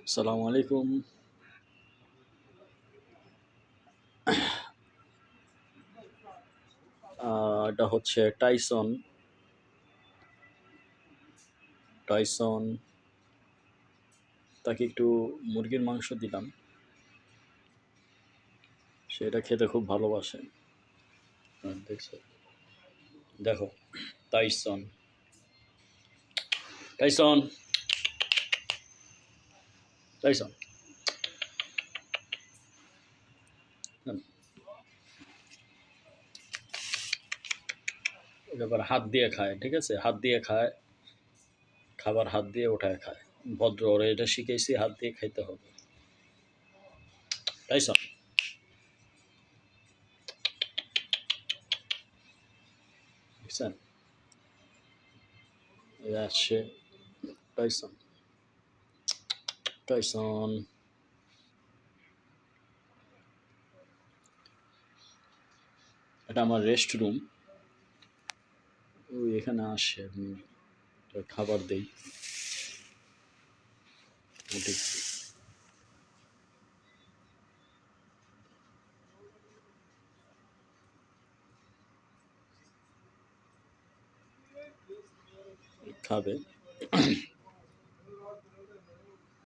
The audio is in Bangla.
আসসালামু আলাইকুম। এটা হচ্ছে টাইসন। টাইসন তাকে একটু মুরগির মাংস দিলাম, সেটা খেতে খুব ভালোবাসে। দেখছো, দেখো, টাইসন, টাইসন, টাইসন। এবার হাত দিয়ে খায়, ঠিক আছে, হাত দিয়ে খায়, খাবার হাত দিয়ে ওঠায় খায়। ভদ্র, ওরা এটা শিখেছি, হাত দিয়ে খাইতে হবে। টাইসন, বুঝছেন? এই আসছে টাইসন, টাইসন। এটা আমার রেস্ট রুম। ওই এখানে আসে, আমি খাবার দেই। ওটি খাবে।